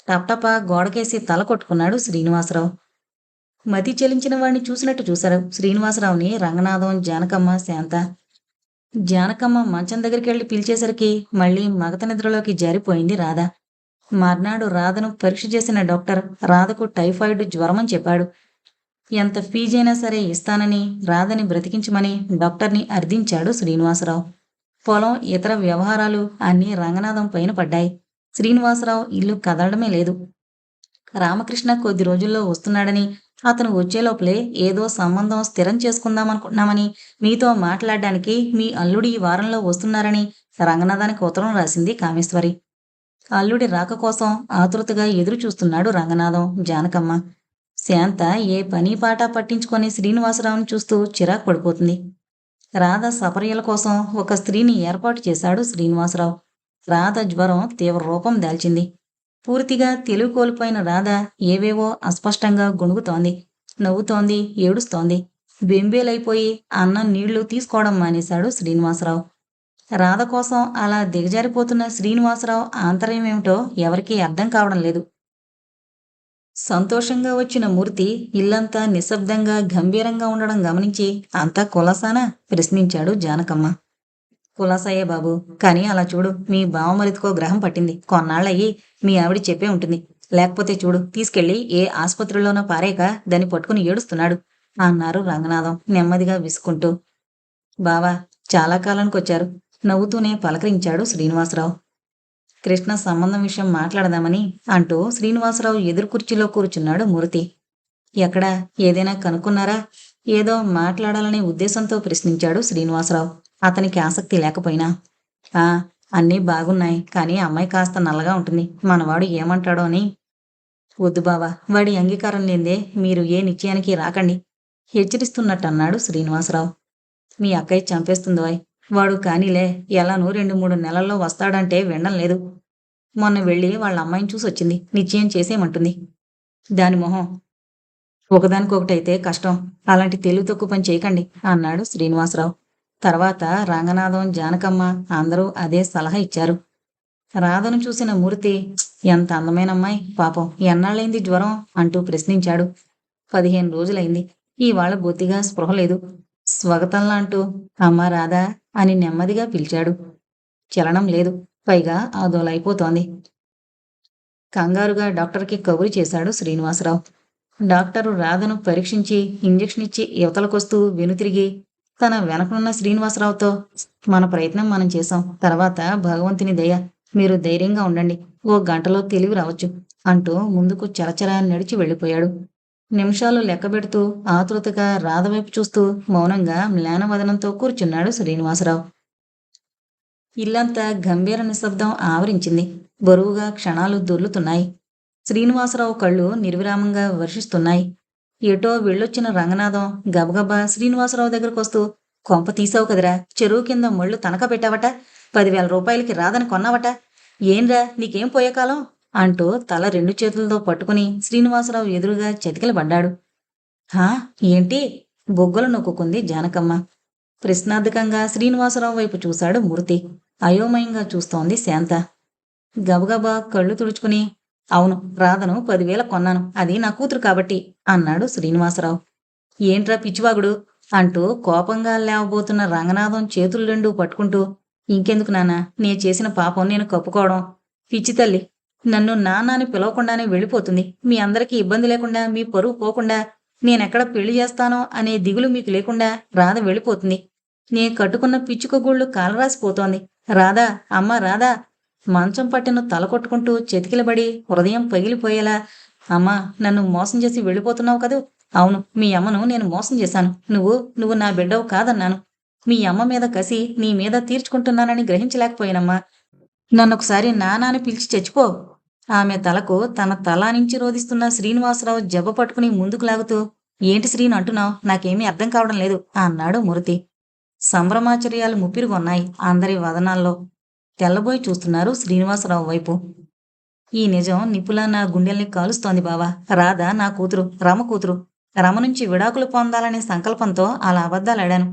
టప్టపా గోడకేసి తల కొట్టుకున్నాడు శ్రీనివాసరావు. మతి చెలించిన వాణ్ణి చూసినట్టు చూశారు శ్రీనివాసరావుని రంగనాథం, జానకమ్మ, శాంత. జానకమ్మ మంచం దగ్గరికెళ్ళి పిలిచేసరికి మళ్ళీ మగత నిద్రలోకి జారిపోయింది రాధ. మర్నాడు రాధను పరీక్ష చేసిన డాక్టర్ రాధకు టైఫాయిడ్ జ్వరమని చెప్పాడు. ఎంత ఫీజైనా సరే ఇస్తానని రాధని బ్రతికించమని డాక్టర్ని అర్థించాడు శ్రీనివాసరావు. పొలం, ఇతర వ్యవహారాలు అన్నీ రంగనాథం పైన పడ్డాయి. శ్రీనివాసరావు ఇల్లు కదలడమే లేదు. రామకృష్ణ కొద్ది రోజుల్లో వస్తున్నాడని, అతను వచ్చేలోపలే ఏదో సంబంధం స్థిరం చేసుకుందామనుకుంటున్నామని, మీతో మాట్లాడడానికి మీ అల్లుడి ఈ వారంలో వస్తున్నారని రంగనాథానికి ఉత్తరం రాసింది కామేశ్వరి. అల్లుడి రాక కోసం ఆతృతగా ఎదురు చూస్తున్నాడు రంగనాథం, జానకమ్మ. శాంత ఏ పని పాట పట్టించుకొని శ్రీనివాసరావుని చూస్తూ చిరాకు పడిపోతుంది. రాధ సపర్యల కోసం ఒక స్త్రీని ఏర్పాటు చేశాడు శ్రీనివాసరావు. రాధ జ్వరం తీవ్ర రూపం దాల్చింది. పూర్తిగా తెలివి కోల్పోయిన రాధ ఏవేవో అస్పష్టంగా గొణుగుతోంది, నవ్వుతోంది, ఏడుస్తోంది. బెంబేలైపోయి అన్నం నీళ్లు తీసుకోవడం మానేశాడు శ్రీనివాసరావు. రాధ కోసం అలా దిగజారిపోతున్న శ్రీనివాసరావు ఆంతర్యమేమిటో ఎవరికీ అర్థం కావడం లేదు. సంతోషంగా వచ్చిన మూర్తి ఇల్లంతా నిశ్శబ్దంగా గంభీరంగా ఉండడం గమనించి, అంతా కులాసానా? ప్రశ్నించాడు జానకమ్మ. కులాసాయే బాబు, కానీ అలా చూడు, మీ బావమరిదికో గ్రహం పట్టింది. కొన్నాళ్ళయ్యి మీ ఆవిడ చెప్పే ఉంటుంది. లేకపోతే చూడు, తీసుకెళ్లి ఏ ఆసుపత్రిలోనో పారేక దాన్ని పట్టుకుని ఏడుస్తున్నాడు అన్నారు రంగనాథం నెమ్మదిగా విసుకుంటూ. బావా, చాలా కాలానికి వచ్చారు, నవ్వుతూనే పలకరించాడు శ్రీనివాసరావు. కృష్ణ సంబంధం విషయం మాట్లాడదామని అంటూ శ్రీనివాసరావు ఎదురు కుర్చీలో కూర్చున్నాడు మూర్తి. ఎక్కడా, ఏదైనా కనుక్కున్నారా? ఏదో మాట్లాడాలనే ఉద్దేశంతో ప్రశ్నించాడు శ్రీనివాసరావు, అతనికి ఆసక్తి లేకపోయినా. ఆ, అన్నీ బాగున్నాయి, కానీ అమ్మాయి కాస్త నల్లగా ఉంటుంది. మనవాడు ఏమంటాడో అని. వద్దు బావా, వాడి అంగీకారం లేదే మీరు ఏ నిశ్చయానికి రాకండి హెచ్చరిస్తున్నట్టన్నాడు శ్రీనివాసరావు. మీ అక్కయ్య చంపేస్తుందోయ్. వాడు కానీలే, ఎలానూ 2-3 నెలల్లో వస్తాడంటే వినడం లేదు. మొన్న వెళ్ళి వాళ్ళ అమ్మాయిని చూసొచ్చింది, నిశ్చయం చేసేయమంటుంది. దాని మొహం ఒకదానికొకటైతే కష్టం. అలాంటి తెలివి తక్కువ పని చేయకండి అన్నాడు శ్రీనివాసరావు. తర్వాత రంగనాథం, జానకమ్మ అందరూ అదే సలహా ఇచ్చారు. రాధను చూసిన మూర్తి, ఎంత అందమైన అమ్మాయి, పాపం ఎన్నాళ్ళైంది జ్వరం అంటూ ప్రశ్నించాడు. 15 రోజులైంది. ఇవాళ బొత్తిగా స్పృహ లేదు. స్వగతంలా అంటూ అమ్మా రాధా అని నెమ్మదిగా పిలిచాడు. చలనం లేదు, పైగా ఆదోలైపోతోంది. కంగారుగా డాక్టర్కి కబురు చేశాడు శ్రీనివాసరావు. డాక్టరు రాధను పరీక్షించి ఇంజెక్షన్ ఇచ్చి యువతలకొస్తూ వెనుతిరిగి తన వెనకనున్న శ్రీనివాసరావుతో, మన ప్రయత్నం మనం చేశాం, తర్వాత భగవంతుని దయ, మీరు ధైర్యంగా ఉండండి, ఓ గంటలో తెలివి రావచ్చు అంటూ ముందుకు చరచరా నడిచి వెళ్ళిపోయాడు. నిమిషాలు లెక్కబెడుతూ ఆతృతగా రాధ వైపు చూస్తూ మౌనంగా మ్లానవదనంతో కూర్చున్నాడు శ్రీనివాసరావు. ఇల్లంతా గంభీర నిశ్శబ్దం ఆవరించింది. బరువుగా క్షణాలు దొర్లుతున్నాయి. శ్రీనివాసరావు కళ్ళు నిర్విరామంగా వర్షిస్తున్నాయి. ఎటో వెళ్ళొచ్చిన రంగనాథం గబగబా శ్రీనివాసరావు దగ్గరకొస్తూ, కొంప తీసావు కదరా, చెరువు కింద మళ్ళు తనఖా పెట్టావట, 10,000 రూపాయలకి రాధని కొన్నావట, ఏంరా నీకేం పోయే కాలం అంటూ తల 2 చేతులతో పట్టుకుని శ్రీనివాసరావు ఎదురుగా చతికిలబడ్డాడు. హా, ఏంటి? బొగ్గలు నొక్కుంది జానకమ్మ. ప్రశ్నార్థకంగా శ్రీనివాసరావు వైపు చూశాడు మూర్తి. అయోమయంగా చూస్తోంది శాంత. గబగబా కళ్ళు తుడుచుకుని, అవును, రాధను 10,000 కొన్నాను, అది నా కూతురు కాబట్టి అన్నాడు శ్రీనివాసరావు. ఏంట్రా పిచ్చివాగుడు అంటూ కోపంగా లేవబోతున్న రంగనాథం చేతులు 2 పట్టుకుంటూ, ఇంకెందుకు నాన్న, నే చేసిన పాపం నేను కప్పుకోవడం. పిచ్చి తల్లి నన్ను నాన్నని పిలవకుండానే వెళ్ళిపోతుంది. మీ అందరికీ ఇబ్బంది లేకుండా, మీ పరువు పోకుండా, నేనెక్కడ పెళ్లి చేస్తానో అనే దిగులు మీకు లేకుండా రాధ వెళ్ళిపోతుంది. నే కట్టుకున్న పిచ్చుకగూళ్ళు కాలరాసిపోతోంది. రాధా, అమ్మ రాధా మంచం పట్టిన తల కొట్టుకుంటూ చెతికిలబడి హృదయం పగిలిపోయేలా, అమ్మా నన్ను మోసం చేసి వెళ్ళిపోతున్నావు కదూ. అవును, మీ అమ్మను నేను మోసం చేశాను. నువ్వు నా బిడ్డవు కాదన్నాను. మీ అమ్మ మీద కసి నీ మీద తీర్చుకుంటున్నానని గ్రహించలేకపోయానమ్మా. నన్నొకసారి నానాని పిలిచి చచ్చిపో. ఆమె తలకు తన తల నుంచి రోధిస్తున్న శ్రీనివాసరావు జబ్బ పట్టుకుని ముందుకు లాగుతూ, ఏంటి శ్రీను అంటున్నావు, నాకేమీ అర్థం కావడం లేదు అన్నాడు మూర్తి. సంభ్రమాచర్యాలు ముప్పిరిగొన్నాయి అందరి వదనాల్లో. తెల్లబోయి చూస్తున్నారు శ్రీనివాసరావు వైపు. ఈ నిజం నిప్పులా నా గుండెల్ని కాలుస్తోంది బావా. రాధ నా కూతురు, రమ కూతురు. రమ నుంచి విడాకులు పొందాలనే సంకల్పంతో అలా అబద్ధాలాడాను.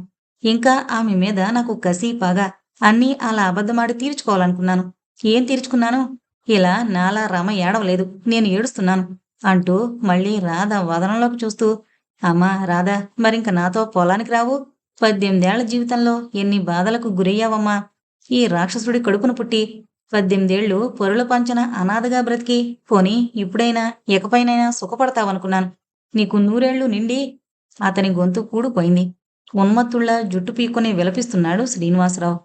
ఇంకా ఆమె మీద నాకు కసి, పగ అన్నీ అలా అబద్ధమాడి తీర్చుకోవాలనుకున్నాను. ఏం తీర్చుకున్నాను? ఇలా నాలా రమ ఏడవలేదు. నేను ఏడుస్తున్నాను అంటూ మళ్ళీ రాధ వదనంలోకి చూస్తూ, అమ్మా రాధా, మరింక నాతో పొలానికి రావు? 18 ఏళ్ల జీవితంలో ఎన్ని బాధలకు గురయ్యావమ్మా. ఈ రాక్షసుడి కడుపున పుట్టి 18 ఏళ్లు పొరుల పంచన అనాథగా బ్రతికి, పోనీ ఇప్పుడైనా ఇకపైనైనా సుఖపడతావనుకున్నాను. నీకు 100 ఏళ్లు నిండి. అతని గొంతు పూడుపోయింది. ఉన్మత్తుళ్లా జుట్టు పీక్కుని విలపిస్తున్నాడు శ్రీనివాసరావు.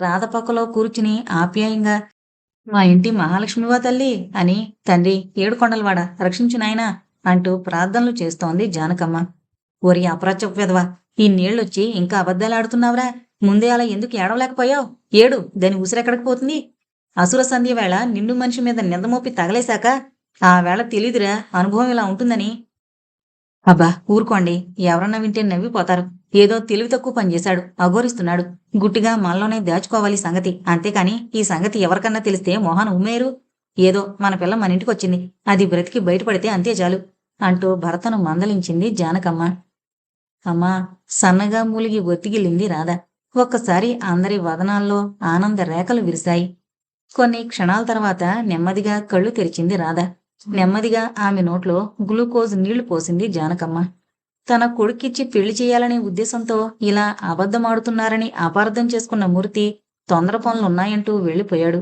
రాధ పక్కలో కూర్చుని ఆప్యాయంగా, మా ఇంటి మహాలక్ష్మివా తల్లి అని, తండ్రి ఏడుకొండలవాడ రక్షించు నాయనా అంటూ ప్రార్థనలు చేస్తోంది జానకమ్మ. ఓరి అప్రాచ్యపు విధవా, ఇన్నేళ్ళొచ్చి ఇంకా అబద్ధాలాడుతున్నావురా? ముందే అలా ఎందుకు ఏడవలేకపోయావు? ఏడు, దాని ఉసిరెక్కడికి పోతుంది? అసుర సంధ్య వేళ నిండు మనిషి మీద నిందమోపి తగలేశాక ఆ వేళ తెలీదురా అనుభవం ఇలా ఉంటుందని. అబ్బా ఊరుకోండి, ఎవరన్నా వింటే నవ్విపోతారు. ఏదో తెలివి తక్కువ పనిచేశాడు, అఘోరిస్తున్నాడు. గుట్టిగా మనలోనే దాచుకోవాలి సంగతి, అంతేకాని ఈ సంగతి ఎవరికన్నా తెలిస్తే మొహాన ఉమ్మేరు. ఏదో మన పిల్ల మన ఇంటికొచ్చింది, అది బ్రతికి బయటపడితే అంతే చాలు అంటూ భర్తను మందలించింది జానకమ్మ. అమ్మా, సన్నగా మూలిగి ఒత్తిగిల్లింది రాధ. ఒక్కసారి అందరి వదనాల్లో ఆనంద రేఖలు విరిశాయి. కొన్ని క్షణాల తర్వాత నెమ్మదిగా కళ్ళు తెరిచింది రాధ. నెమ్మదిగా ఆమె నోట్లో గ్లూకోజ్ నీళ్లు పోసింది జానకమ్మ. తన కొడుక్కిచ్చి పెళ్లి చేయాలనే ఉద్దేశంతో ఇలా అబద్ధమాడుతున్నారని అపార్థం చేసుకున్న మూర్తి తొందర పనులున్నాయంటూ వెళ్ళిపోయాడు.